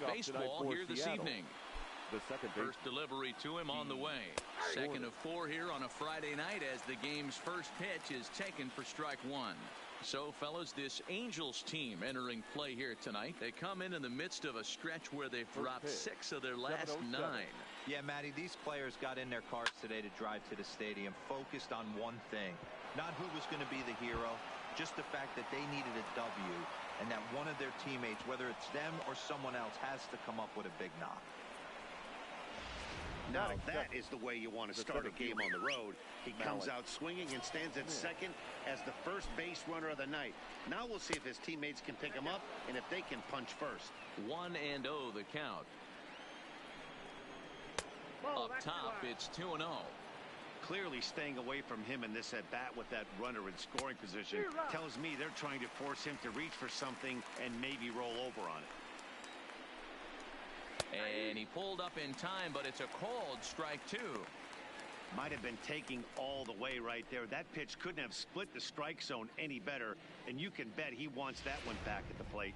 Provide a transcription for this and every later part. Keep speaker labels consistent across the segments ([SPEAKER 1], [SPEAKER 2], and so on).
[SPEAKER 1] baseball here this evening.
[SPEAKER 2] The second
[SPEAKER 1] first delivery to him on the way. Second of 4 here on a Friday night as the game's first pitch is taken for strike one. So, fellas, this Angels team entering play here tonight. They come in the midst of a stretch where they've dropped 6 of their last 9.
[SPEAKER 3] Yeah, Matty, these players got in their cars today to drive to the stadium, focused on one thing. Not who was going to be the hero, just the fact that they needed a W, and that one of their teammates, whether it's them or someone else, has to come up with a big knock.
[SPEAKER 4] Now that is the way you want to start a game on the road. He comes out swinging and stands at second as the first base runner of the night. Now we'll see if his teammates can pick him up and if they can punch first.
[SPEAKER 1] 1-0 the count. Up top, it's 2-0.
[SPEAKER 4] Clearly staying away from him in this at bat with that runner in scoring position tells me they're trying to force him to reach for something and maybe roll over on it.
[SPEAKER 1] And he pulled up in time, but it's a called strike 2.
[SPEAKER 4] Might have been taking all the way right there. That pitch couldn't have split the strike zone any better, and you can bet he wants that one back at the plate.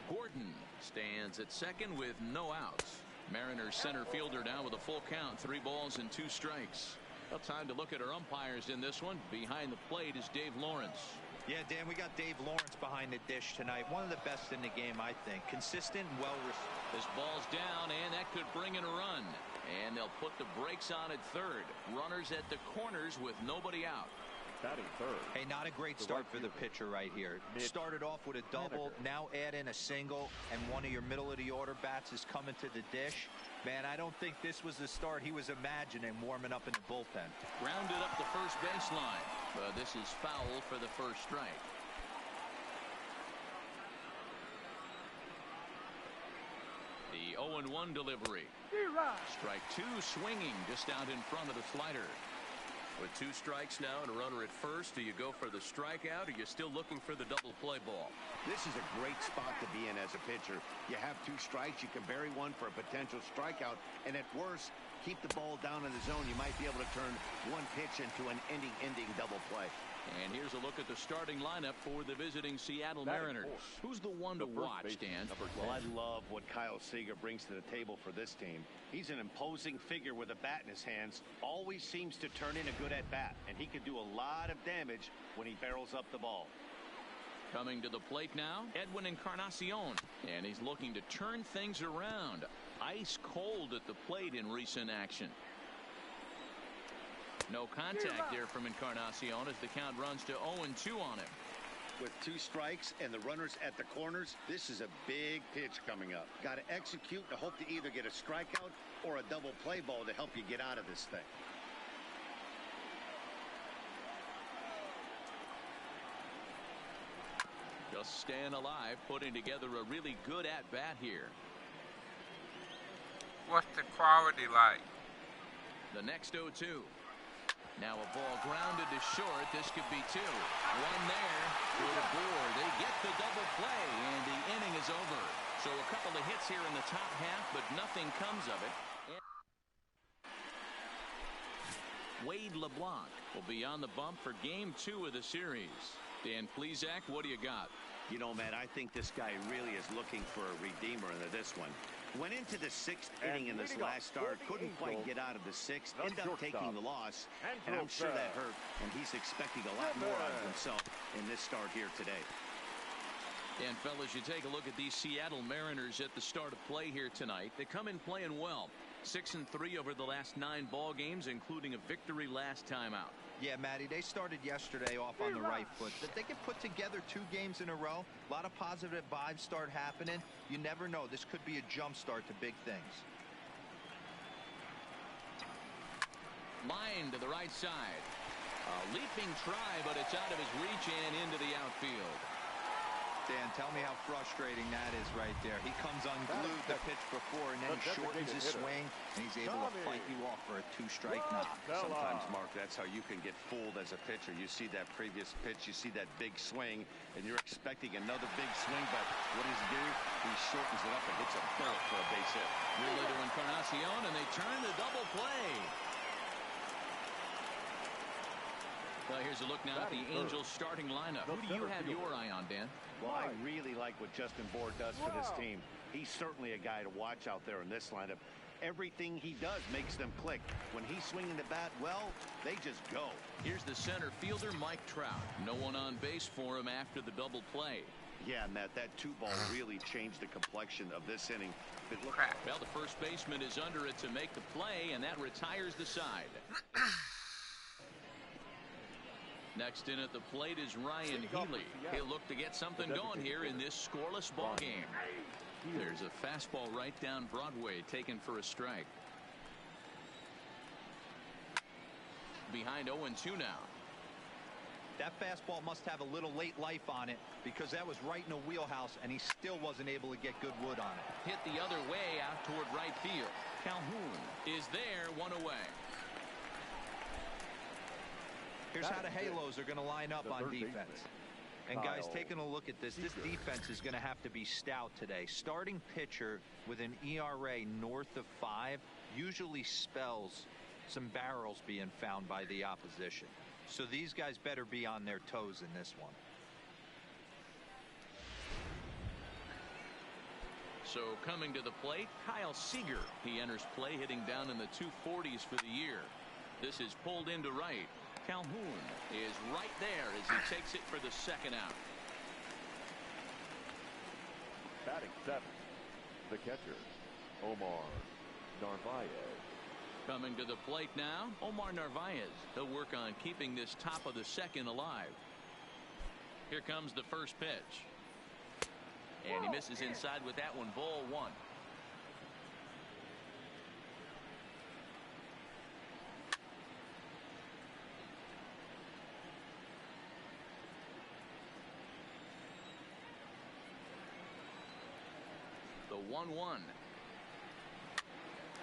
[SPEAKER 1] Gordon stands at second with no outs. Mariners center fielder down with a full count, 3 balls and 2 strikes. Well, time to look at our umpires in this one. Behind the plate is Dave Lawrence.
[SPEAKER 3] Yeah, Dan, we got Dave Lawrence behind the dish tonight. One of the best in the game, I think. Consistent, well-received.
[SPEAKER 1] This ball's down, and that could bring in a run. And they'll put the brakes on at third. Runners at the corners with nobody out.
[SPEAKER 2] Batting third.
[SPEAKER 3] Hey, not a great start for the pitcher right here. Started off with a double, now add in a single, and one of your middle-of-the-order bats is coming to the dish. Man, I don't think this was the start he was imagining warming up in the bullpen.
[SPEAKER 1] Grounded up the first baseline. But this is foul for the first strike. The 0-1 delivery. Strike 2 swinging just out in front of the slider. With 2 strikes now and a runner at first, do you go for the strikeout or are you still looking for the double play ball?
[SPEAKER 4] This is a great spot to be in as a pitcher. You have 2 strikes, you can bury one for a potential strikeout, and at worst, keep the ball down in the zone. You might be able to turn one pitch into an ending double play.
[SPEAKER 1] And here's a look at the starting lineup for the visiting Seattle Mariners. Who's the one to watch, Dan?
[SPEAKER 4] Well, I love what Kyle Seager brings to the table for this team. He's an imposing figure with a bat in his hands. Always seems to turn in a good at-bat, and he could do a lot of damage when he barrels up the ball.
[SPEAKER 1] Coming to the plate now, Edwin Encarnacion. And he's looking to turn things around. Ice cold at the plate in recent action. No contact there from Encarnacion as the count runs to 0-2 on him.
[SPEAKER 4] With 2 strikes and the runners at the corners, this is a big pitch coming up. Got to execute to hope to either get a strikeout or a double play ball to help you get out of this thing.
[SPEAKER 1] Just staying alive, putting together a really good at-bat here.
[SPEAKER 5] What's the quality like?
[SPEAKER 1] The next 0-2. Now a ball grounded to short. This could be 2. One there for the board. They get the double play, and the inning is over. So a couple of hits here in the top half, but nothing comes of it. Wade LeBlanc will be on the bump for game 2 of the series. Dan Plesac, what do you got?
[SPEAKER 4] You know, Matt, I think this guy really is looking for a redeemer into this one. Went into the 6th inning in this last start, couldn't quite get out of the 6th, ended up taking the loss, and I'm sure that hurt, and he's expecting a lot more out of himself in this start here today.
[SPEAKER 1] And, fellas, you take a look at these Seattle Mariners at the start of play here tonight. They come in playing well. 6-3 over the last 9 ball games, including a victory last time out.
[SPEAKER 3] Yeah, Matty, they started yesterday off on the right foot. That they can put together 2 games in a row. A lot of positive vibes start happening. You never know. This could be a jump start to big things.
[SPEAKER 1] Line to the right side. A leaping try, but it's out of his reach and into the outfield.
[SPEAKER 3] Dan, tell me how frustrating that is right there. He comes unglued the pitch before, and then he shortens his swing, and he's able to fight you off for a 2-strike knock.
[SPEAKER 4] Sometimes, Mark, that's how you can get fooled as a pitcher. You see that previous pitch, you see that big swing, and you're expecting another big swing, but what does he do? He shortens it up and hits a bullet for a base hit.
[SPEAKER 1] Really to Encarnacion, and they turn the double play. Well, here's a look now at the Angels starting lineup. Who do you have your eye on, Dan?
[SPEAKER 4] Well, I really like what Justin Bour does for this team. He's certainly a guy to watch out there in this lineup. Everything he does makes them click. When he's swinging the bat well, they just go.
[SPEAKER 1] Here's the center fielder, Mike Trout. No one on base for him after the double play.
[SPEAKER 4] Yeah, Matt, that 2-ball really changed the complexion of this inning.
[SPEAKER 1] Well, the first baseman is under it to make the play, and that retires the side. Next in at the plate is Ryan Healy. He'll look to get something going here in this scoreless ball game. There's a fastball right down Broadway, taken for a strike. Behind 0-2 now.
[SPEAKER 3] That fastball must have a little late life on it, because that was right in the wheelhouse, and he still wasn't able to get good wood on it.
[SPEAKER 1] Hit the other way out toward right field. Calhoun is there, one away.
[SPEAKER 3] Here's how the Halos are going to line up on defense. And guys, taking a look at this defense is going to have to be stout today. Starting pitcher with an ERA north of 5 usually spells some barrels being found by the opposition. So these guys better be on their toes in this one.
[SPEAKER 1] So coming to the plate, Kyle Seager. He enters play hitting down in the 240s for the year. This is pulled into right. Calhoun is right there as he takes it for the second out.
[SPEAKER 2] Batting 7th, the catcher, Omar Narvaez.
[SPEAKER 1] Coming to the plate now, Omar Narvaez. He'll work on keeping this top of the second alive. Here comes the first pitch. And he misses inside with that one, ball 1. The 1-1.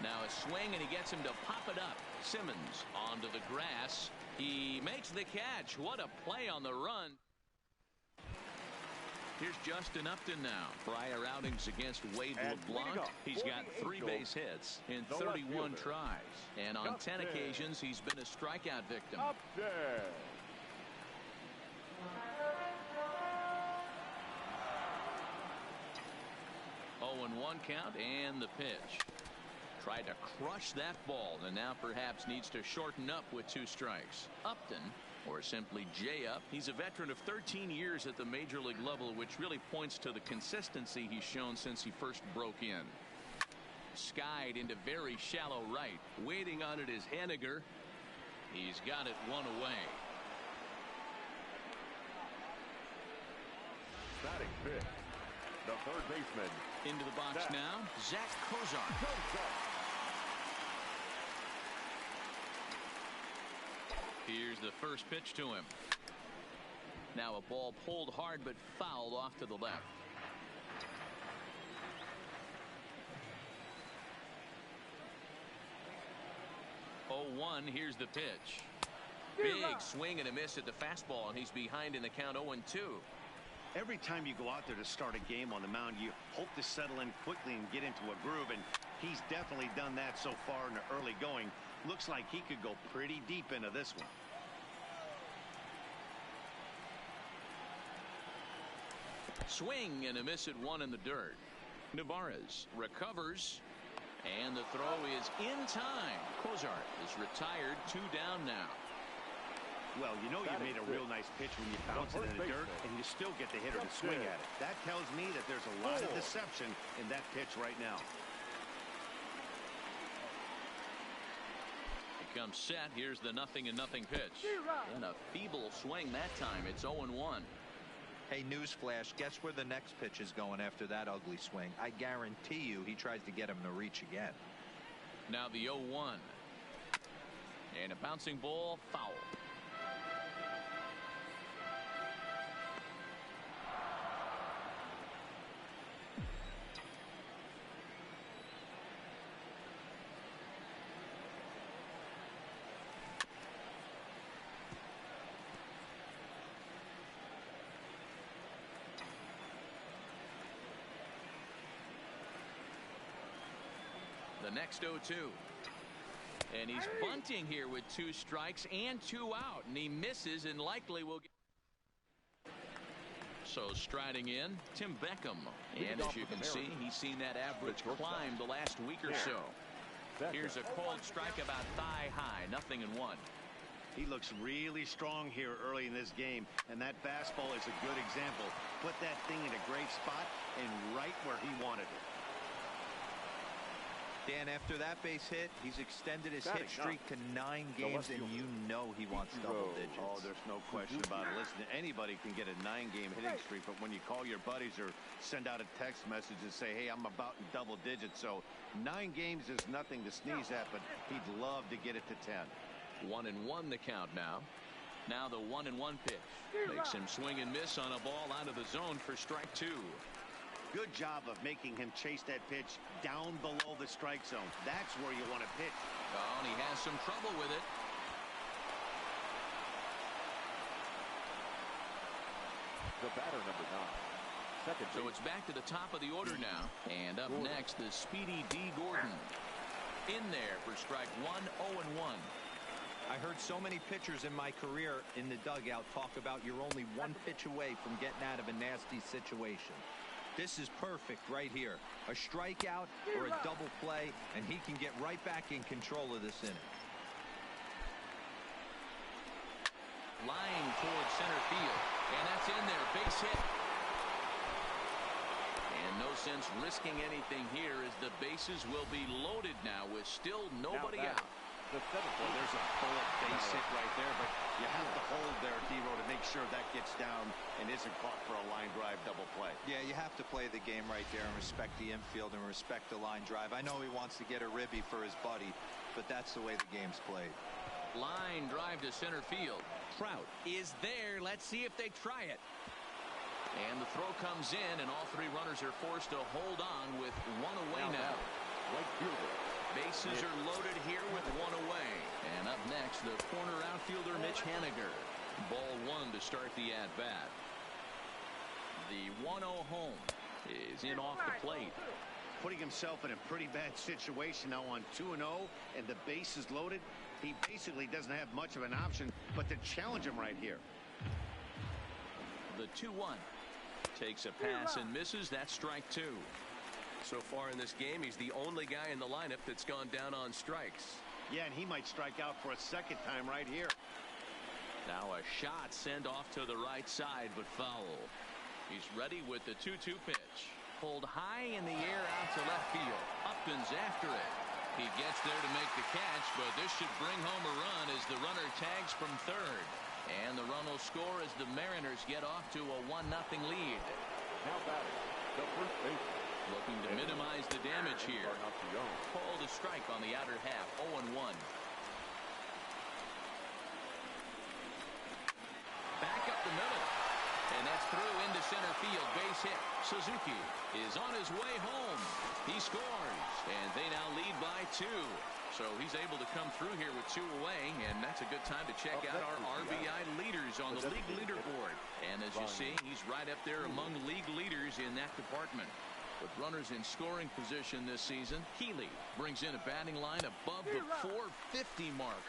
[SPEAKER 1] Now a swing, and he gets him to pop it up. Simmons onto the grass. He makes the catch. What a play on the run. Here's Justin Upton now. Prior outings against Wade LeBlanc. He's got 3 base hits in 31 tries. And on 10 occasions, he's been a strikeout victim. 0-1 count, and the pitch. Tried to crush that ball, and now perhaps needs to shorten up with 2 strikes. Upton, or simply J-Up, he's a veteran of 13 years at the major league level, which really points to the consistency he's shown since he first broke in. Skied into very shallow right. Waiting on it is Henniger. He's got it 1 away.
[SPEAKER 2] Batting 5th, the third baseman.
[SPEAKER 1] Into the box now, Zach Kozar. Here's the first pitch to him. Now a ball pulled hard but fouled off to the left. Oh, 1. Here's the pitch. Big swing and a miss at the fastball, and he's behind in the count 0-2.
[SPEAKER 4] Every time you go out there to start a game on the mound, you hope to settle in quickly and get into a groove, and he's definitely done that so far in the early going. Looks like he could go pretty deep into this one.
[SPEAKER 1] Swing and a miss at 1 in the dirt. Navarez recovers, and the throw is in time. Kozar is retired, 2 down now.
[SPEAKER 4] Well, you know you made a real nice pitch when you bounce it in the dirt, and you still get the hitter to swing at it. That tells me that there's a lot of deception in that pitch right now.
[SPEAKER 1] He comes set. Here's the 0-0 pitch. And a feeble swing that time. It's 0-1.
[SPEAKER 3] Hey, newsflash, guess where the next pitch is going after that ugly swing? I guarantee you he tries to get him to reach again.
[SPEAKER 1] Now the 0-1. And a bouncing ball, foul. The next 0-2. And he's bunting here with 2 strikes and 2 out. And he misses and likely will get. So striding in, Tim Beckham. And as you can see, he's seen that average climb the last week or so. Here's a called strike about thigh high, 0-1.
[SPEAKER 4] He looks really strong here early in this game, and that fastball is a good example. Put that thing in a great spot and right where he wanted it.
[SPEAKER 3] Dan, after that base hit, he's extended his hit streak to 9 games, and you know he wants double digits.
[SPEAKER 4] Oh, there's no question about it. Listen, anybody can get a 9-game hitting streak, but when you call your buddies or send out a text message and say, hey, I'm about in double digits, so 9 games is nothing to sneeze at, but he'd love to get it to 10.
[SPEAKER 1] 1-1 the count now. Now the 1-1 pitch makes him swing and miss on a ball out of the zone for strike 2.
[SPEAKER 4] Good job of making him chase that pitch down below the strike zone. That's where you want to pitch.
[SPEAKER 1] Oh, and he has some trouble with it.
[SPEAKER 2] The batter, number 9. Second
[SPEAKER 1] So it's back to the top of the order now. And up next is Speedy D. Gordon. In there for strike 1, 0-1.
[SPEAKER 3] I heard so many pitchers in my career in the dugout talk about you're only 1 pitch away from getting out of a nasty situation. This is perfect right here. A strikeout or a double play, and he can get right back in control of this inning.
[SPEAKER 1] Lying towards center field. And that's in there. Base hit. And no sense risking anything here as the bases will be loaded now with still nobody out.
[SPEAKER 4] Well, there's a bullet base hit right there, but you have to hold there, Dero, to make sure that gets down and isn't caught for a line drive double play.
[SPEAKER 3] Yeah, you have to play the game right there and respect the infield and respect the line drive. I know he wants to get a ribby for his buddy, but that's the way the game's played.
[SPEAKER 1] Line drive to center field. Trout is there. Let's see if they try it. And the throw comes in, and all 3 runners are forced to hold on with 1 away now.
[SPEAKER 2] Right fielder.
[SPEAKER 1] Bases are loaded here with 1 away. And up next, the corner outfielder, Mitch Haniger. Ball 1 to start the at-bat. The 1-0 home is in off the plate.
[SPEAKER 4] Putting himself in a pretty bad situation now on 2-0, and the base is loaded. He basically doesn't have much of an option but to challenge him right here.
[SPEAKER 1] The 2-1 takes a pass and misses. That's strike 2.
[SPEAKER 6] So far in this game, he's the only guy in the lineup that's gone down on strikes.
[SPEAKER 4] Yeah, and he might strike out for a second time right here.
[SPEAKER 1] Now a shot sent off to the right side, but foul. He's ready with the 2-2 pitch. Pulled high in the air out to left field. Upton's after it. He gets there to make the catch, but this should bring home a run as the runner tags from third. And the run will score as the Mariners get off to a 1-0 lead.
[SPEAKER 2] Now batting, the first baseman.
[SPEAKER 1] Looking to minimize the damage here. Called a strike on the outer half. 0-1. Back up the middle. And that's through into center field. Base hit. Suzuki is on his way home. He scores. And they now lead by 2. So he's able to come through here with 2 away. And that's a good time to check out our RBI leaders on the league leaderboard. And as you see, he's right up there among league leaders in that department. With runners in scoring position this season, Healy brings in a batting line above the 450 mark.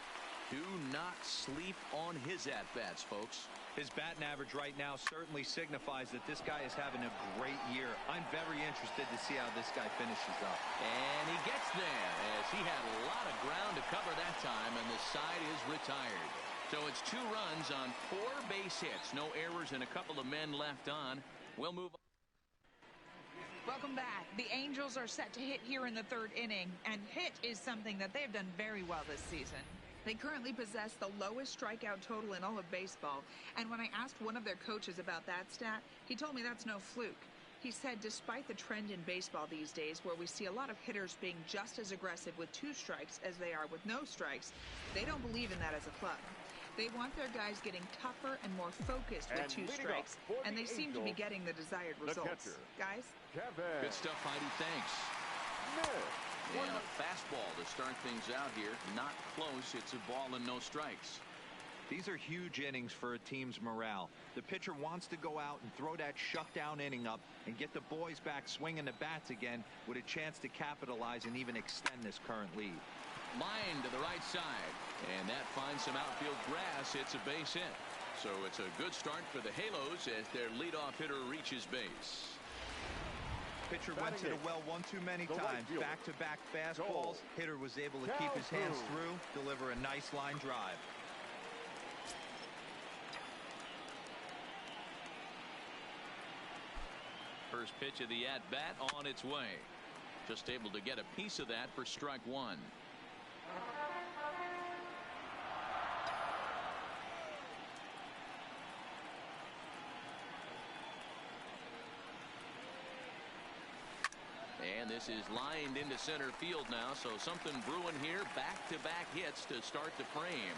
[SPEAKER 1] Do not sleep on his at-bats, folks.
[SPEAKER 3] His batting average right now certainly signifies that this guy is having a great year. I'm very interested to see how this guy finishes up.
[SPEAKER 1] And he gets there as he had a lot of ground to cover that time, and the side is retired. So it's 2 runs on 4 base hits. No errors and a couple of men left on. We'll move on.
[SPEAKER 7] Welcome back. The Angels are set to hit here in the 3rd inning, and hit is something that they've done very well this season. They currently possess the lowest strikeout total in all of baseball, and when I asked one of their coaches about that stat, he told me that's no fluke. He said despite the trend in baseball these days where we see a lot of hitters being just as aggressive with 2 strikes as they are with no strikes, they don't believe in that as a club. They want their guys getting tougher and more focused with 2 strikes, and they seem to be getting the desired results. Guys?
[SPEAKER 1] Good stuff, Heidi. Thanks. And a fastball to start things out here. Not close. It's a ball and no strikes.
[SPEAKER 3] These are huge innings for a team's morale. The pitcher wants to go out and throw that shutdown inning up and get the boys back swinging the bats again with a chance to capitalize and even extend this current lead.
[SPEAKER 1] Line to the right side, and that finds some outfield grass. It's a base hit. So it's a good start for the Halos as their leadoff hitter reaches base.
[SPEAKER 3] Pitcher went to the well one too many times. Back-to-back fastballs. Hitter was able to keep his hands through, deliver a nice line drive.
[SPEAKER 1] First pitch of the at-bat on its way. Just able to get a piece of that for strike one. And this is lined into center field now, so something brewing here. Back-to-back hits to start the frame.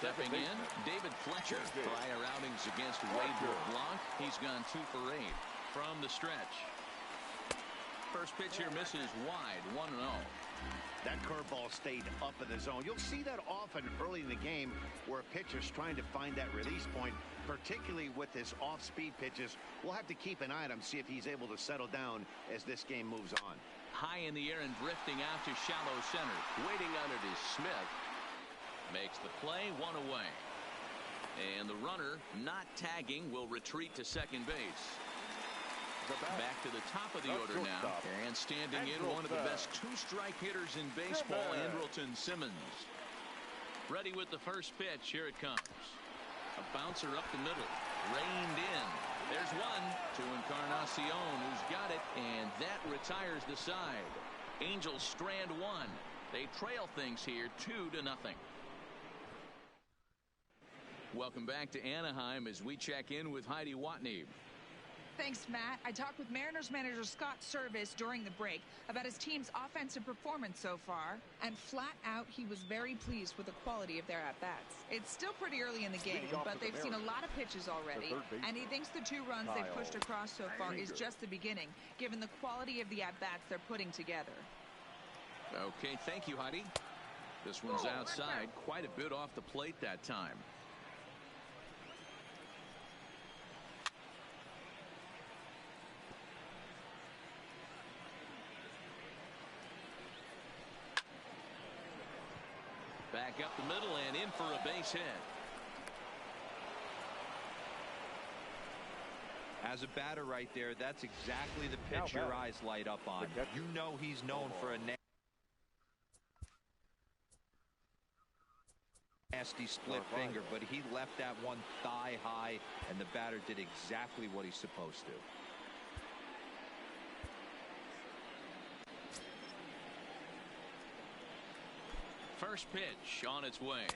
[SPEAKER 1] Stepping in, David Fletcher. Prior outings against Wade LeBlanc. He's gone 2 for 8 from the stretch. First pitch here misses wide, 1-0.
[SPEAKER 4] That curveball stayed up in the zone. You'll see that often early in the game where a pitcher's trying to find that release point, particularly with his off-speed pitches. We'll have to keep an eye on him, see if he's able to settle down as this game moves on.
[SPEAKER 1] High in the air and drifting out to shallow center. Waiting on it is Smith. Makes the play, 1 away. And the runner, not tagging, will retreat to second base. Back to the top of the order now. And standing in, one of the best two-strike hitters in baseball, Andrelton Simmons. Ready with the first pitch. Here it comes. A bouncer up the middle. Reined in. There's one to Encarnacion, who's got it, and that retires the side. Angels strand one. They trail things here 2-0. Welcome back to Anaheim as we check in with Heidi Watney.
[SPEAKER 7] Thanks, Matt. I talked with Mariners manager Scott Service during the break about his team's offensive performance so far, and flat out, he was very pleased with the quality of their at-bats. It's still pretty early in the game, but they've seen a lot of pitches already, and he thinks the 2 runs they've pushed across so far is just the beginning, given the quality of the at-bats they're putting together.
[SPEAKER 1] Okay, thank you, Heidi. This one's outside, quite a bit off the plate that time. Back up the middle and in for a base hit.
[SPEAKER 3] As a batter right there, that's exactly the pitch your eyes light up on. You know he's known for a nasty split finger, but he left that one thigh high, and the batter did exactly what he's supposed to.
[SPEAKER 1] First pitch on its way.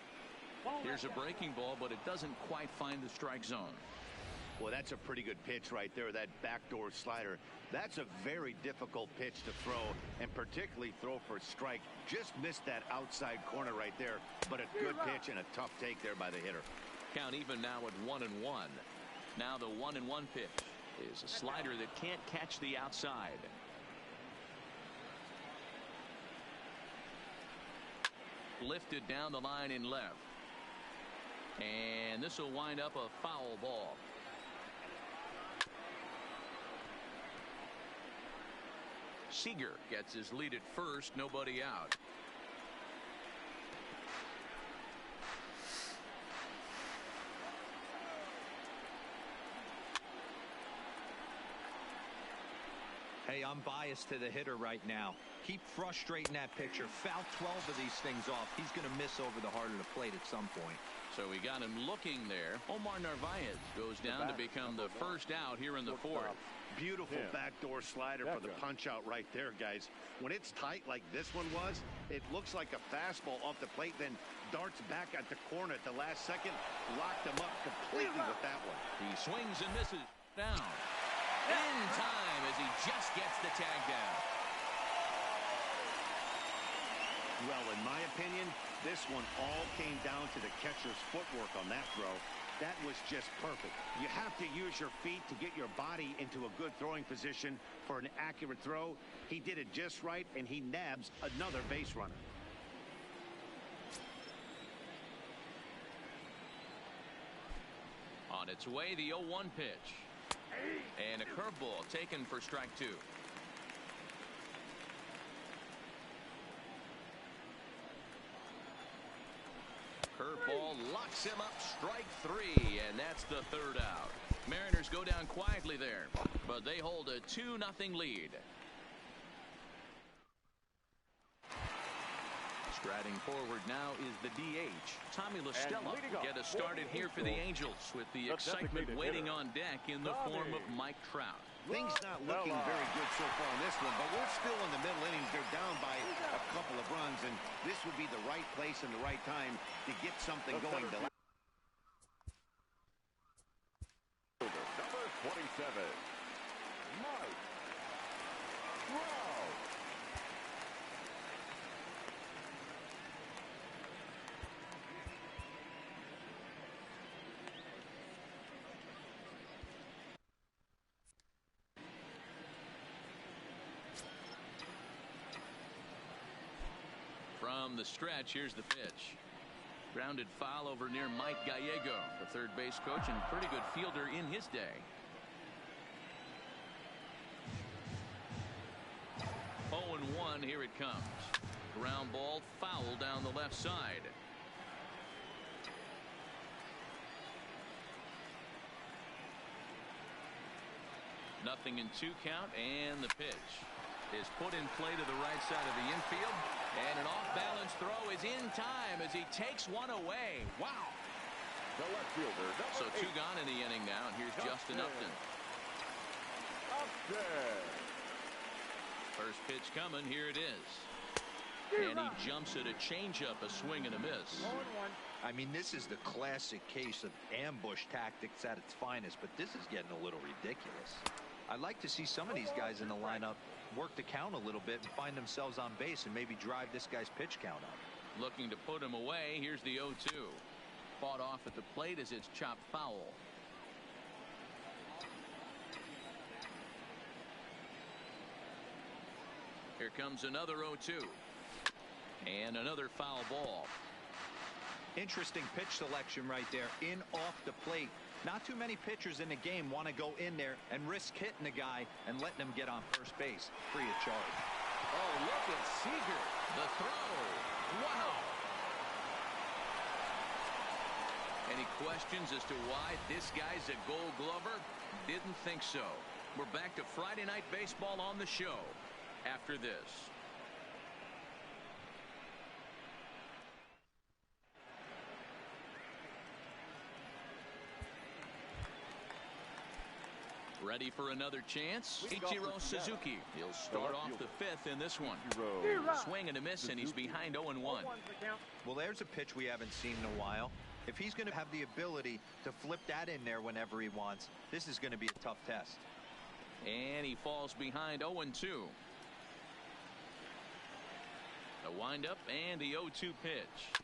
[SPEAKER 1] Here's a breaking ball, but it doesn't quite find the strike zone.
[SPEAKER 4] Well, that's a pretty good pitch right there, that backdoor slider. That's a very difficult pitch to throw, and particularly throw for a strike. Just missed that outside corner right there, but a good pitch and a tough take there by the hitter.
[SPEAKER 1] Count even now at 1-1. Now the 1-1 pitch is a slider that can't catch the outside. Lifted down the line in left. And this will wind up a foul ball. Seager gets his lead at first, nobody out.
[SPEAKER 3] Hey, I'm biased to the hitter right now. Keep frustrating that pitcher. Foul 12 of these things off. He's going to miss over the heart of the plate at some point.
[SPEAKER 1] So we got him looking there. Omar Narvaez goes down to become the first out here in the fourth.
[SPEAKER 4] Beautiful backdoor slider for the punch out right there, guys. When it's tight like this one was, it looks like a fastball off the plate, then darts back at the corner at the last second. Locked him up completely with that one.
[SPEAKER 1] He swings and misses down. In time as he just gets the tag down.
[SPEAKER 4] Well, in my opinion, this one all came down to the catcher's footwork on that throw. That was just perfect. You have to use your feet to get your body into a good throwing position for an accurate throw. He did it just right, and he nabs another base runner.
[SPEAKER 1] On its way, the 0-1 pitch. And a curveball taken for strike two. Curveball locks him up, strike 3, and that's the third out. Mariners go down quietly there, but they hold a 2-0 lead. Striding forward now is the DH, Tommy La Stella. Get us started here for the Angels with the excitement waiting on deck in the form of Mike Trout.
[SPEAKER 4] Things not looking very good so far in this one, but we're still in the middle innings. They're down by a couple of runs, and this would be the right place and the right time to get something going.
[SPEAKER 2] Number 27, Mike Trout.
[SPEAKER 1] From the stretch, here's the pitch. Grounded foul over near Mike Gallego, the third base coach and pretty good fielder in his day. 0-1, here it comes. Ground ball foul down the left side. Nothing in 2 count, and the pitch is put in play to the right side of the infield, and an off-balance throw is in time as he takes one away. Wow.
[SPEAKER 2] The left fielder,
[SPEAKER 1] So 2 gone in the inning now, and here's Justin Upton. First pitch coming, here it is. And he jumps at a changeup, a swing and a miss.
[SPEAKER 3] I mean, this is the classic case of ambush tactics at its finest, but this is getting a little ridiculous. I'd like to see some of these guys in the lineup work the count a little bit and find themselves on base and maybe drive this guy's pitch count up.
[SPEAKER 1] Looking to put him away. Here's the 0-2. Fought off at the plate as it's chopped foul. Here comes another 0-2. And another foul ball.
[SPEAKER 3] Interesting pitch selection right there, in off the plate. Not too many pitchers in the game want to go in there and risk hitting the guy and letting him get on first base free of charge.
[SPEAKER 1] Oh, look at Seager. The throw. Wow. Any questions as to why this guy's a Gold Glover? Didn't think so. We're back to Friday Night Baseball on the show after this. Ready for another chance? Ichiro Suzuki. He'll start off the 5th in this one. Swing and a miss, and he's behind 0-1.
[SPEAKER 3] Well, there's a pitch we haven't seen in a while. If he's going to have the ability to flip that in there whenever he wants, this is going to be a tough test.
[SPEAKER 1] And he falls behind 0-2. A windup and the 0-2 pitch.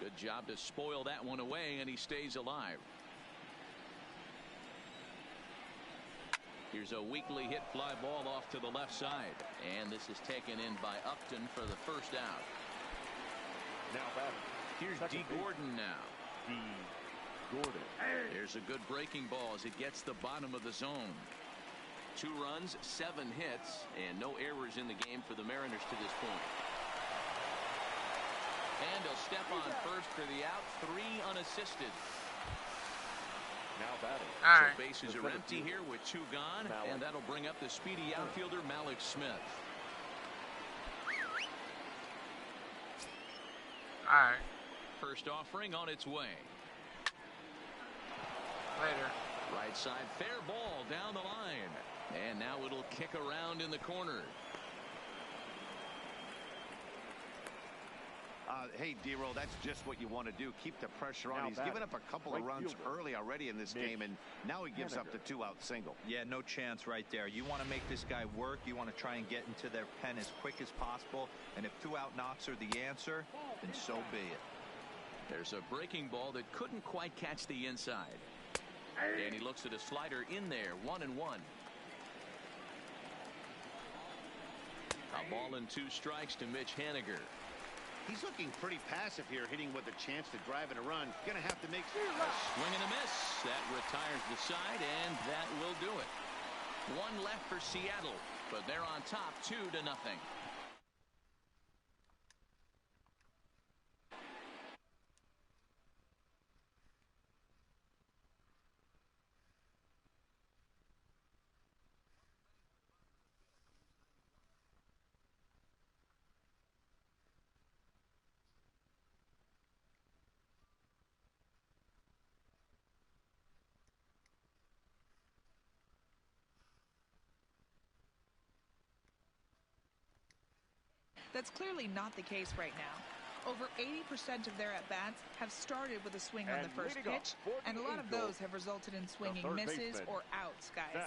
[SPEAKER 1] Good job to spoil that one away, and he stays alive. Here's a weakly hit fly ball off to the left side, and this is taken in by Upton for the first out.
[SPEAKER 2] Now batting.
[SPEAKER 1] Here's D. Gordon now.
[SPEAKER 2] D. Gordon.
[SPEAKER 1] Here's a good breaking ball as it gets the bottom of the zone. 2 runs, 7 hits, and no errors in the game for the Mariners to this point. And he'll step on first for the out, 3 unassisted.
[SPEAKER 2] Now batting.
[SPEAKER 1] So bases are empty here with 2 gone, and that'll bring up the speedy outfielder Malik Smith. First offering on its way.
[SPEAKER 5] Later.
[SPEAKER 1] Right side fair ball down the line, and now it'll kick around in the corner.
[SPEAKER 4] Hey, D-Roll, that's just what you want to do. Keep the pressure on. He's given up a couple of runs early already in this game, and now he gives up the 2-out single.
[SPEAKER 3] Yeah, no chance right there. You want to make this guy work. You want to try and get into their pen as quick as possible, and if 2-out knocks are the answer, then so be it.
[SPEAKER 1] There's a breaking ball that couldn't quite catch the inside. And he looks at a slider in there, 1-1. A ball and 2 strikes to Mitch Haniger.
[SPEAKER 4] He's looking pretty passive here, hitting with a chance to drive in a run. Gonna have to make
[SPEAKER 1] a swing and a miss. That retires the side, and that will do it. 1 left for Seattle, but they're on top 2-0.
[SPEAKER 7] That's clearly not the case right now. Over 80% of their at-bats have started with a swing on the first pitch, and a lot of those have resulted in swinging misses or outs, guys.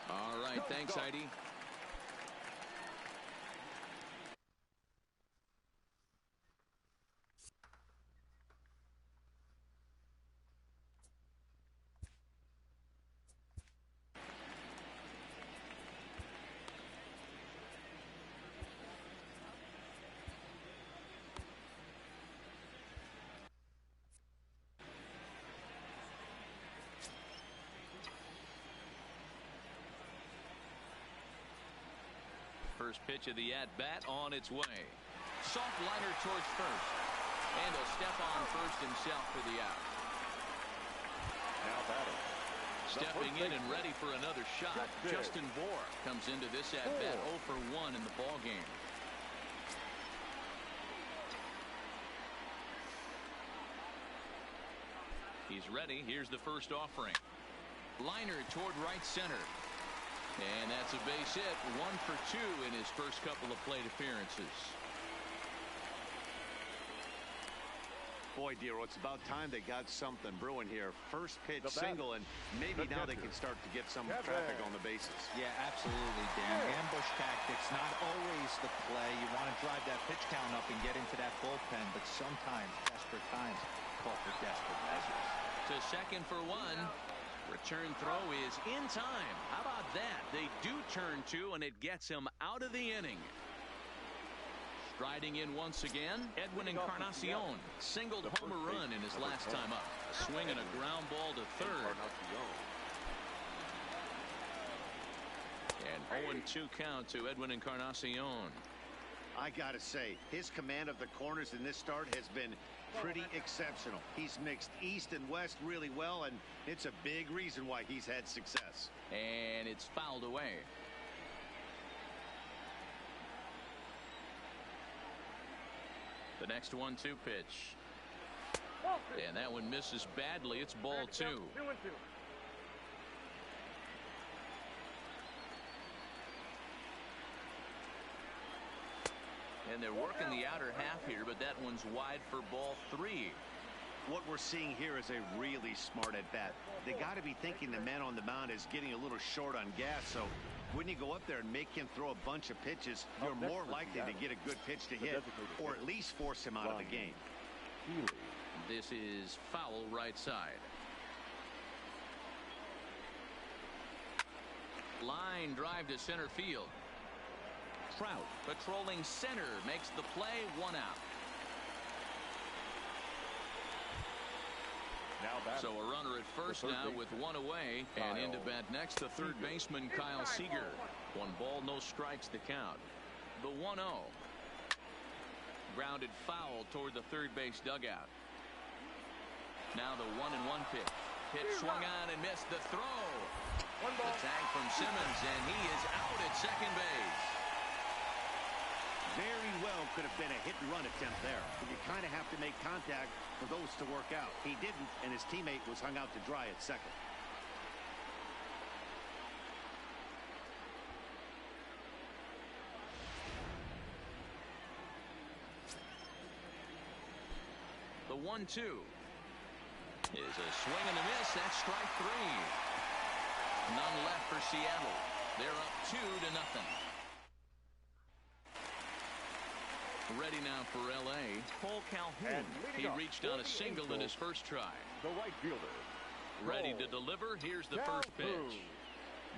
[SPEAKER 1] All right, thanks, Heidi. First pitch of the at-bat on its way. Soft liner towards first. And he'll step on first himself for the out.
[SPEAKER 2] Now batting.
[SPEAKER 1] Stepping in and ready for another shot. Justin Bour comes into this at-bat 0 for 1 in the ballgame. He's ready. Here's the first offering. Liner toward right center. And that's a base hit. 1 for 2 in his first couple of plate appearances.
[SPEAKER 4] Boy, Dero, it's about time they got something brewing here. First pitch single, and maybe now they can start to get some traffic on the bases.
[SPEAKER 3] Yeah, absolutely, Dan. Ambush tactics, not always the play. You want to drive that pitch count up and get into that bullpen, but sometimes, desperate times, call for desperate measures.
[SPEAKER 1] To second for 1. Return throw is in time. How about that? They do turn 2, and it gets him out of the inning. Striding in once again, Edwin Encarnacion singled home run in his last time up. A swing and a ground ball to third. And 0-2 count to Edwin Encarnacion.
[SPEAKER 4] I gotta say, his command of the corners in this start has been pretty exceptional. He's mixed east and west really well, and it's a big reason why he's had success.
[SPEAKER 1] And it's fouled away. The next 1-2 pitch. And that one misses badly. It's ball 2. And they're working the outer half here, but that one's wide for ball 3.
[SPEAKER 4] What we're seeing here is a really smart at bat. They got to be thinking the man on the mound is getting a little short on gas, so when you go up there and make him throw a bunch of pitches, you're more likely to get a good pitch to hit, or at least force him out of the game.
[SPEAKER 1] This is foul right side. Line drive to center field. Trout patrolling center makes the play. 1 out. So a runner at first now with 1 away, and into bat next the third baseman Kyle Seager. 1 ball, no strikes to count. The 1-0. Grounded foul toward the third base dugout. Now the 1-1 pitch. Pitch swung on and missed. The throw. The tag from Simmons, and he is out at second base.
[SPEAKER 4] Very well could have been a hit-and-run attempt there. But you kind of have to make contact for those to work out. He didn't, and his teammate was hung out to dry at second.
[SPEAKER 1] The 1-2 is a swing and a miss. That's strike 3. None left for Seattle. They're up 2-0. Ready now for L.A. Cole Calhoun. He reached on a single in his first try.
[SPEAKER 2] The right fielder.
[SPEAKER 1] Ready to deliver. Here's the first pitch.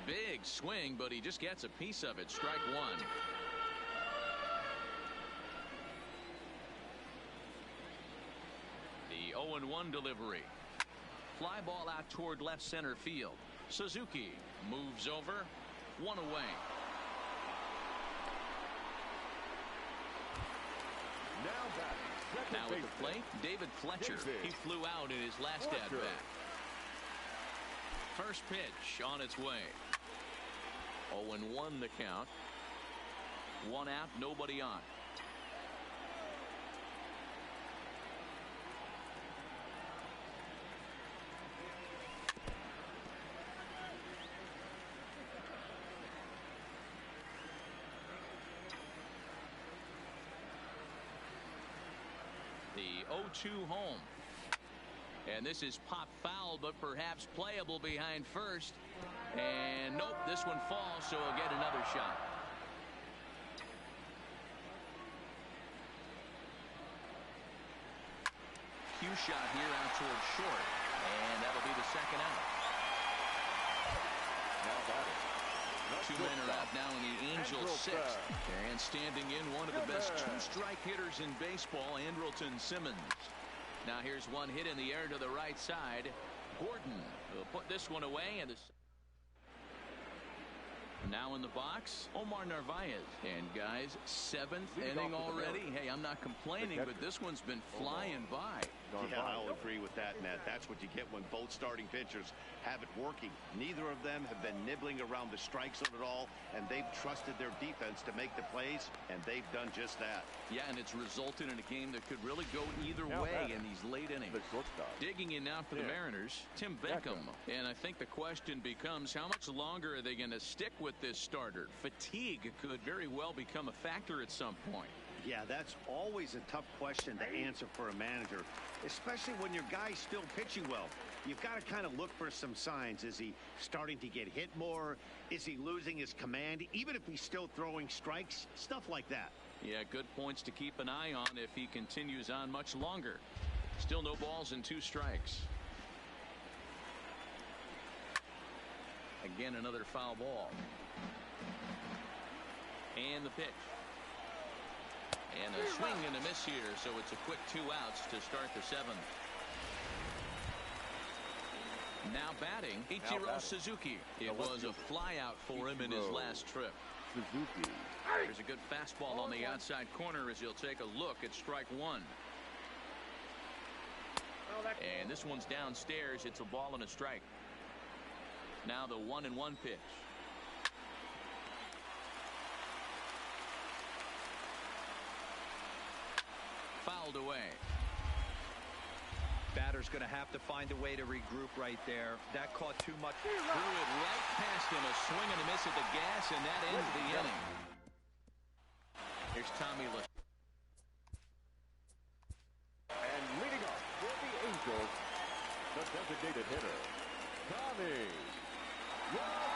[SPEAKER 1] Big swing, but he just gets a piece of it. Strike 1. The 0-1 delivery. Fly ball out toward left center field. Suzuki moves over. 1 away. Now at the plate, David Fletcher. He flew out in his last at-bat. First pitch on its way. 0-1 the count. 1 out, nobody on. 0-2 home. And this is pop foul, but perhaps playable behind first. And nope, this one falls, so he'll get another shot. Cue shot here out towards short. And that'll be the second out.
[SPEAKER 2] Now batting.
[SPEAKER 1] 2 men are out now in the Angels' sixth. And standing in, one of the best two-strike hitters in baseball, Andrelton Simmons. Now here's one hit in the air to the right side. Gordon will put this one away. And now in the box, Omar Narvaez. And guys, 7th inning already. Hey, I'm not complaining, but this one's been flying by.
[SPEAKER 4] Yeah, I'll agree with that, Matt. That's what you get when both starting pitchers have it working. Neither of them have been nibbling around the strike zone at all, and they've trusted their defense to make the plays, and they've done just that.
[SPEAKER 1] Yeah, and it's resulted in a game that could really go either way in these late innings. Digging in now for the Mariners, Tim Beckham. And I think the question becomes, how much longer are they going to stick with this starter? Fatigue could very well become a factor at some point.
[SPEAKER 4] Yeah, that's always a tough question to answer for a manager, especially when your guy's still pitching well. You've got to kind of look for some signs. Is he starting to get hit more? Is he losing his command, even if he's still throwing strikes? Stuff like that.
[SPEAKER 1] Yeah, good points to keep an eye on if he continues on much longer. Still no balls and 2 strikes. Again, another foul ball. And the pitch. And a swing and a miss here, so it's a quick 2 outs to start the 7th. Now batting, Ichiro Suzuki. It was a flyout for him in his last trip.
[SPEAKER 2] Suzuki.
[SPEAKER 1] There's a good fastball on the outside corner as he'll take a look at strike 1. And this one's downstairs. It's a ball and a strike. Now the 1-1 pitch. Fouled away.
[SPEAKER 3] Batter's going to have to find a way to regroup right there. That caught too much.
[SPEAKER 1] Threw it right past him. A swing and a miss at the gas, and that ends the inning. Here's Tommy Lee.
[SPEAKER 2] And leading off for the Angels, the designated hitter, Tommy La.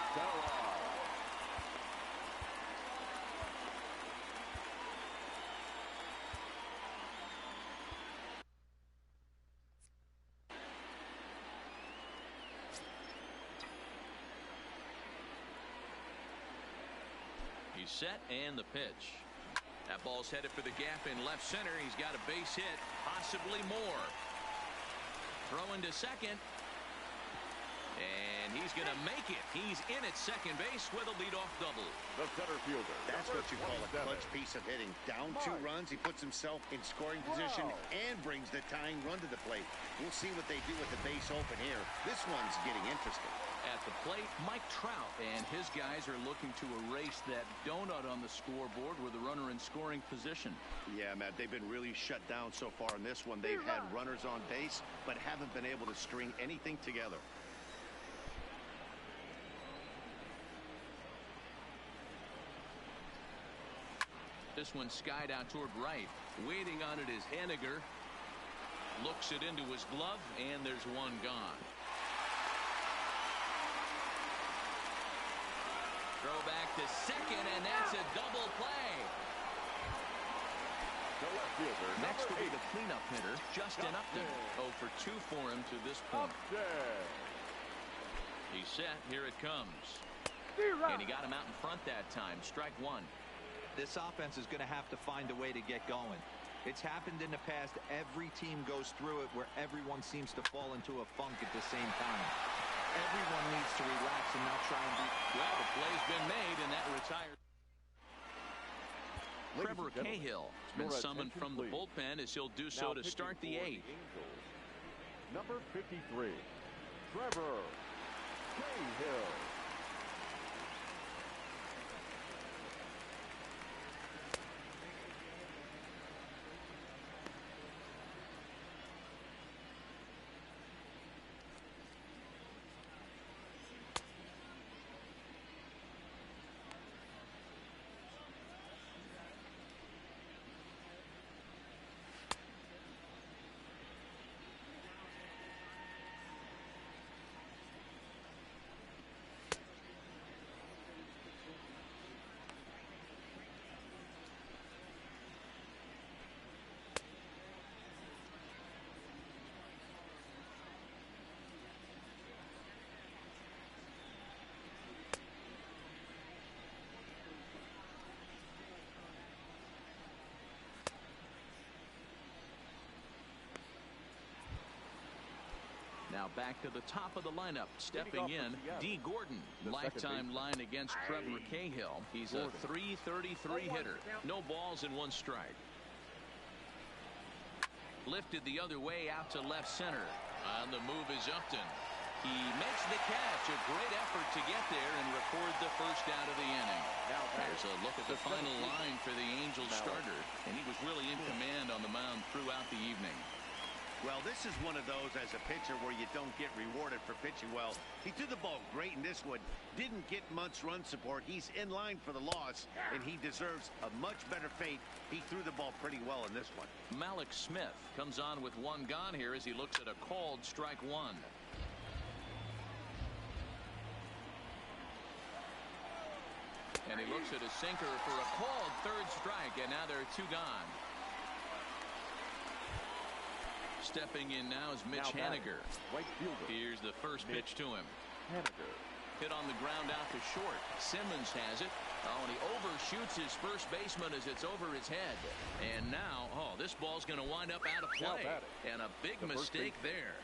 [SPEAKER 1] He's set and the pitch. That ball's headed for the gap in left center. He's got a base hit, possibly more. Throwing to second. And he's going to make it. He's in at second base with a leadoff double.
[SPEAKER 2] The center fielder.
[SPEAKER 4] That's what you call a clutch piece of hitting. Down 2 runs, he puts himself in scoring position and brings the tying run to the plate. We'll see what they do with the base open here. This one's getting interesting.
[SPEAKER 1] At the plate, Mike Trout and his guys are looking to erase that donut on the scoreboard with a runner in scoring position.
[SPEAKER 4] Yeah, Matt, they've been really shut down so far in this one. They've had runners on base, but haven't been able to string anything together.
[SPEAKER 1] This one skied out toward right. Waiting on it is Henniger. Looks it into his glove, and there's one gone. Throw back to second, and that's a double play.
[SPEAKER 2] The left fielder.
[SPEAKER 1] Next will be the cleanup hitter, Justin Upton. 0 for 2 for him to this point. He's set. Here it comes. And he got him out in front that time. Strike 1.
[SPEAKER 3] This offense is going to have to find a way to get going. It's happened in the past. Every team goes through it where everyone seems to fall into a funk at the same time. Everyone needs to relax and not try and be...
[SPEAKER 1] Well, the play's been made, and that retires. Trevor Cahill has been summoned from the bullpen as he'll do so to start the 8th.
[SPEAKER 2] Number 53, Trevor Cahill.
[SPEAKER 1] Now back to the top of the lineup. Stepping in, D. Gordon. Lifetime line against Trevor Cahill. He's a .333 hitter. No balls and 1 strike. Lifted the other way out to left center. On the move is Upton. He makes the catch. A great effort to get there and record the first out of the inning. There's a look at the final line for the Angels starter, and he was really in command on the mound throughout the evening.
[SPEAKER 4] Well, this is one of those as a pitcher where you don't get rewarded for pitching well. He threw the ball great in this one. Didn't get much run support. He's in line for the loss, and he deserves a much better fate. He threw the ball pretty well in this one.
[SPEAKER 1] Malik Smith comes on with 1 gone here as he looks at a called strike 1. And he looks at a sinker for a called 3rd strike, and now there are 2 gone. Stepping in now is Mitch Haniger. Here's the first pitch to him. Hit on the ground out to short. Simmons has it. Oh, and he overshoots his first baseman as it's over his head. And now, this ball's going to wind up out of play. And a big mistake there.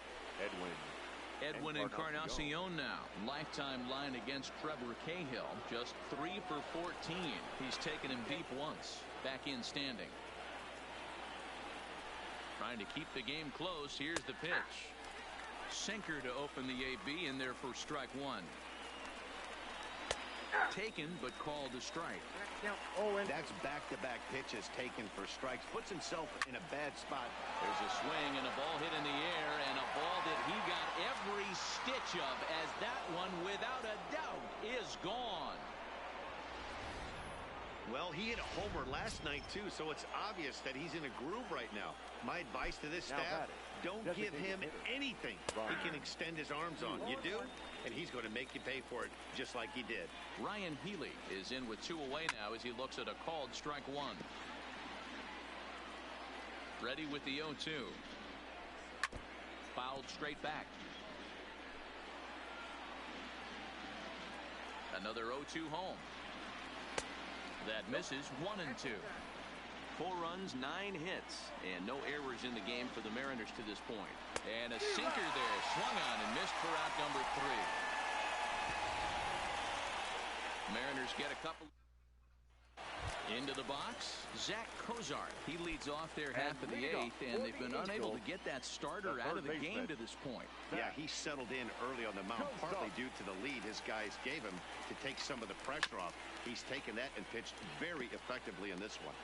[SPEAKER 1] Edwin Encarnacion now. Lifetime line against Trevor Cahill. Just 3 for 14. He's taken him deep once. Back in standing. Trying to keep the game close. Here's the pitch. Sinker to open the AB in there for strike 1. Taken but called a strike.
[SPEAKER 4] That's back-to-back pitches taken for strikes. Puts himself in a bad spot.
[SPEAKER 1] There's a swing and a ball hit in the air, and a ball that he got every stitch of, as that one without a doubt is gone.
[SPEAKER 4] Well, he hit a homer last night too, so it's obvious that he's in a groove right now. My advice to this staff, don't give him anything he can extend his arms on. You do, and he's going to make you pay for it just like he did.
[SPEAKER 1] Ryan Healy is in with 2 away now as he looks at a called strike 1. Ready with the 0-2. Fouled straight back. Another 0-2 home. That misses. 1-2. 4 runs, 9 hits, and no errors in the game for the Mariners to this point. And a sinker there, swung on and missed for out number 3. Mariners get a couple. Into the box, Zach Cozart. He leads off their half of the 8th, and they've been unable to get that starter out of the game to this point.
[SPEAKER 4] Yeah, he settled in early on the mound, partly due to the lead his guys gave him to take some of the pressure off. He's taken that and pitched very effectively in this one.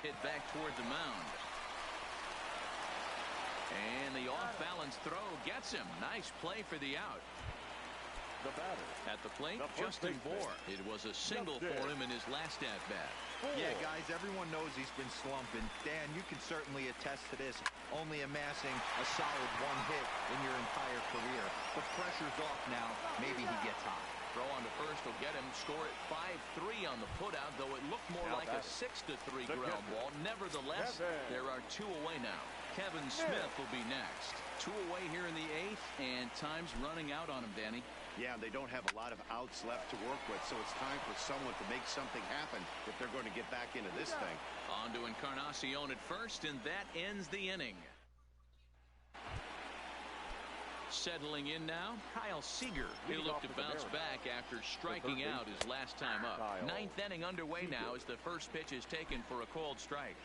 [SPEAKER 1] Hit back toward the mound. And the off-balance throw gets him. Nice play for the out.
[SPEAKER 2] The batter.
[SPEAKER 1] At the plate, Justin Bour. It was a single for him in his last at-bat.
[SPEAKER 3] Yeah, guys, everyone knows he's been slumping. Dan, you can certainly attest to this. Only amassing a solid 1 hit in your entire career. The pressure's off now. Maybe he gets hot.
[SPEAKER 1] Throw on to first will get him. Score at 5-3 on the putout, though it looked more like a 6-3 ground ball. Nevertheless, there are 2 away now. Kevin Smith will be next. 2 away here in the 8th, and time's running out on him, Danny.
[SPEAKER 4] Yeah, they don't have a lot of outs left to work with, so it's time for someone to make something happen if they're going to get back into this thing.
[SPEAKER 1] On to Encarnacion at first, and that ends the inning. Settling in now, Kyle Seager. He'll look to bounce back after striking out his last time up. 9th inning underway now as the first pitch is taken for a called strike.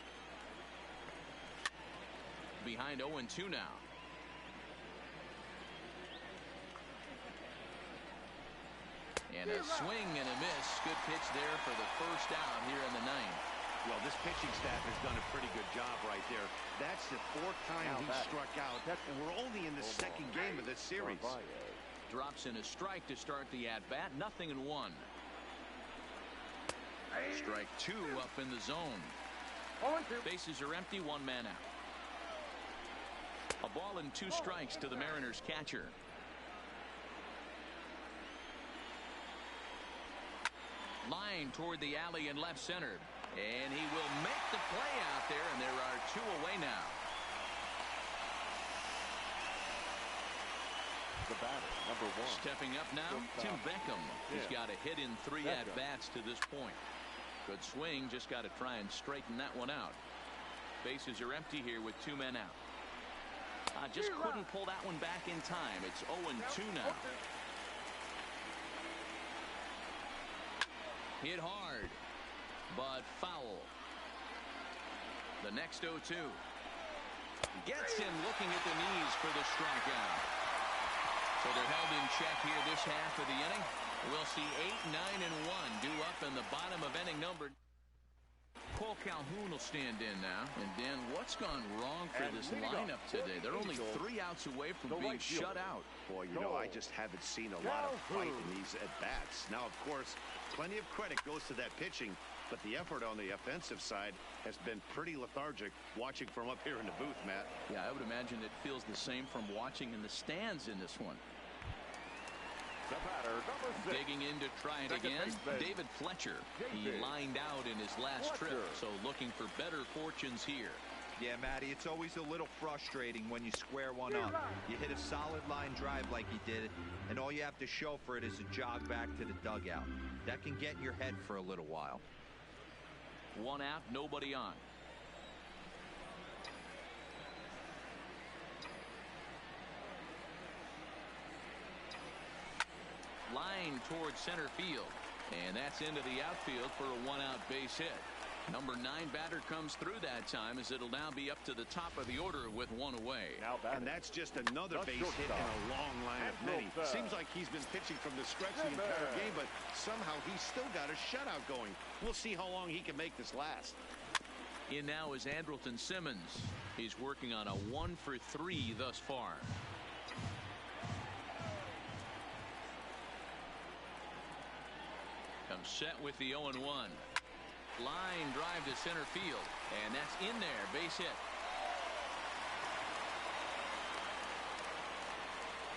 [SPEAKER 1] Behind 0-2 now. And a swing and a miss. Good pitch there for the first out here in the 9th.
[SPEAKER 4] Well, this pitching staff has done a pretty good job right there. That's the 4th time he struck out, and we're only in the 2nd game of this series.
[SPEAKER 1] Drops in a strike to start the at-bat. 0-1. Strike 2 up in the zone. Bases are empty. 1 man out. A ball and 2 strikes to the Mariners catcher. Line toward the alley in left center. And he will make the play out there, and there are 2 away now.
[SPEAKER 2] The batter, number 1.
[SPEAKER 1] Stepping up now, Tim Beckham. He's got a hit in 3 at-bats to this point. Good swing, just got to try and straighten that one out. Bases are empty here with 2 men out. Just couldn't pull that one back in time. It's 0-2 now. Hit hard, but foul. The next 0-2. Gets him looking at the knees for the strikeout. So they're held in check here this half of the inning. We'll see 8, 9, and 1 due up in the bottom of inning number. Cole Calhoun will stand in now. And Dan, what's gone wrong for this lineup today? They're only 3 outs away from being shut out.
[SPEAKER 4] Boy, you know, I just haven't seen a lot of fight in these at-bats. Now, of course, plenty of credit goes to that pitching, but the effort on the offensive side has been pretty lethargic watching from up here in the booth, Matt.
[SPEAKER 1] Yeah, I would imagine it feels the same from watching in the stands in this one.
[SPEAKER 2] The batter, number 6.
[SPEAKER 1] Digging in to try it again, David Fletcher. He lined out in his last trip, so looking for better fortunes here.
[SPEAKER 3] Yeah, Matty, it's always a little frustrating when you square one up. You hit a solid line drive like he did, and all you have to show for it is a jog back to the dugout. That can get in your head for a little while.
[SPEAKER 1] 1 out, nobody on. Line towards center field, and that's into the outfield for a 1-out base hit. Number 9 batter comes through that time, as it'll now be up to the top of the order with 1 away.
[SPEAKER 4] And that's just another base hit in a long line of many. Seems like he's been pitching from the stretch the entire game, but somehow he's still got a shutout going. We'll see how long he can make this last.
[SPEAKER 1] In now is Andrelton Simmons. He's working on a 1 for 3 thus far. Comes set with the 0-1. Line drive to center field, and that's in there, base hit.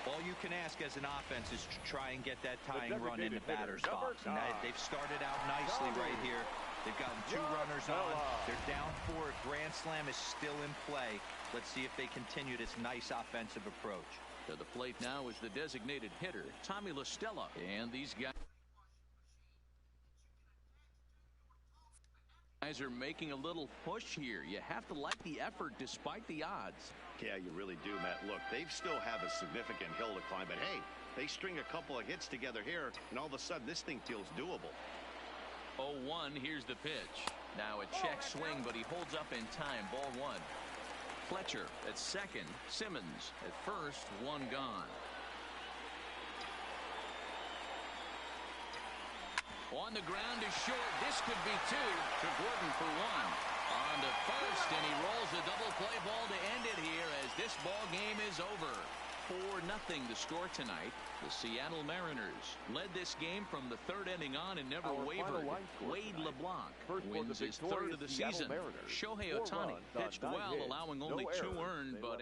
[SPEAKER 3] All you can ask as an offense is to try and get that tying run in the batter's box. And they've started out nicely right here. They've gotten 2 runners on. They're down 4. A grand slam is still in play. Let's see if they continue this nice offensive approach.
[SPEAKER 1] To the plate now is the designated hitter, Tommy La Stella. And these guys are making a little push here. You have to like the effort despite the odds.
[SPEAKER 4] Yeah, you really do, Matt. Look, they still have a significant hill to climb, but hey, they string a couple of hits together here, and all of a sudden this thing feels doable.
[SPEAKER 1] 0-1, here's the pitch. Now a check swing, but he holds up in time. Ball 1. Fletcher at second. Simmons at first. 1 gone. On the ground is short. This could be 2 to Gordon for 1. On to first, and he rolls a double play ball to end it here as this ball game is over. 4-0 the score tonight. The Seattle Mariners led this game from the 3rd inning on and never wavered. Wade LeBlanc wins his 3rd of the season. Shohei Ohtani pitched well, allowing only 2 earned, but